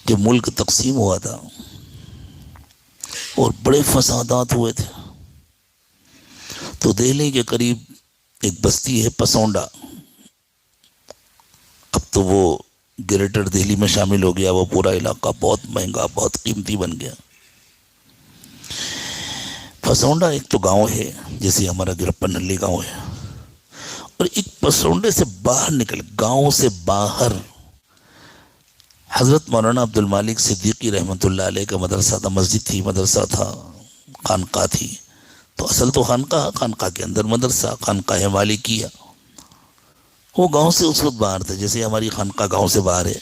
جب ملک تقسیم ہوا تھا اور بڑے فسادات ہوئے تھے، تو دہلی کے قریب ایک بستی ہے پسونڈا، اب تو وہ گریٹر دہلی میں شامل ہو گیا، وہ پورا علاقہ بہت مہنگا، بہت قیمتی بن گیا۔ پسونڈا ایک تو گاؤں ہے جیسے ہمارا گرپن نلی گاؤں ہے، اور ایک پسونڈے سے باہر نکل، گاؤں سے باہر حضرت مولانا عبد المالک صدیقی رحمۃ اللہ علیہ کا مدرسہ تھا، مسجد تھی، مدرسہ تھا، خانقاہ تھی۔ تو اصل تو خانقاہ، خانقاہ کے اندر مدرسہ، خانقاہ مالکیہ۔ وہ گاؤں سے اس وقت باہر تھے جیسے ہماری خانقاہ گاؤں سے باہر ہے،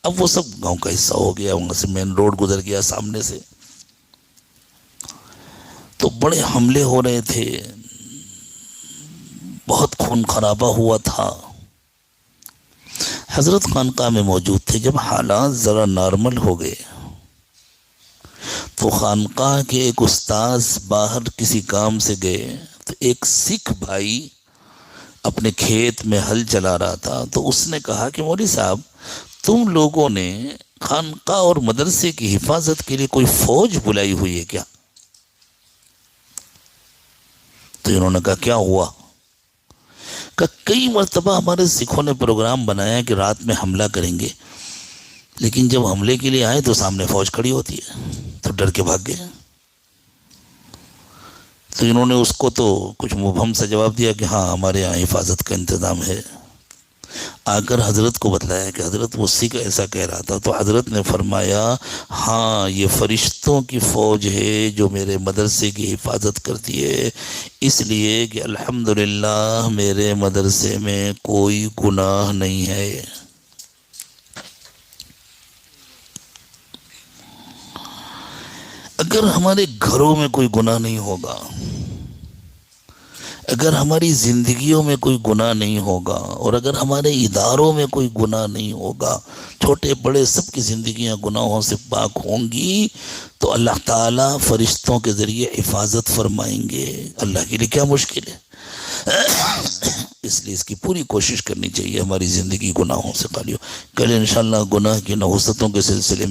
اب وہ سب گاؤں کا حصہ ہو گیا، وہاں سے مین روڈ گزر گیا سامنے سے۔ تو بڑے حملے ہو رہے تھے، بہت خون خرابہ ہوا تھا۔ حضرت خانقاہ میں موجود تھے۔ جب حالات ذرا نارمل ہو گئے تو خانقاہ کے ایک استاذ باہر کسی کام سے گئے، تو ایک سکھ بھائی اپنے کھیت میں ہل چلا رہا تھا، تو اس نے کہا کہ مولوی صاحب تم لوگوں نے خانقاہ اور مدرسے کی حفاظت کے لیے کوئی فوج بلائی ہوئی ہے کیا؟ تو انہوں نے کہا کیا ہوا؟ کہ کئی مرتبہ ہمارے سکھوں نے پروگرام بنایا کہ رات میں حملہ کریں گے، لیکن جب حملے کے لیے آئے تو سامنے فوج کھڑی ہوتی ہے، تو ڈر کے بھاگ گئے۔ تو انہوں نے اس کو تو کچھ مبہم سے جواب دیا کہ ہاں ہمارے یہاں حفاظت کا انتظام ہے۔ آ کر حضرت کو بتلایا کہ حضرت وہ سکھ ایسا کہہ رہا تھا، تو حضرت نے فرمایا ہاں یہ فرشتوں کی فوج ہے جو میرے مدرسے کی حفاظت کرتی ہے، اس لیے کہ الحمدللہ میرے مدرسے میں کوئی گناہ نہیں ہے۔ اگر ہمارے گھروں میں کوئی گناہ نہیں ہوگا، اگر ہماری زندگیوں میں کوئی گناہ نہیں ہوگا، اور اگر ہمارے اداروں میں کوئی گناہ نہیں ہوگا، چھوٹے بڑے سب کی زندگیاں گناہوں سے پاک ہوں گی، تو اللہ تعالیٰ فرشتوں کے ذریعے حفاظت فرمائیں گے۔ اللہ کے لیے کیا مشکل ہے؟ اس لیے اس کی پوری کوشش کرنی چاہیے ہماری زندگی گناہوں سے خالی ہو۔ کل انشاءاللہ گناہ کی نحوستوں کے سلسلے میں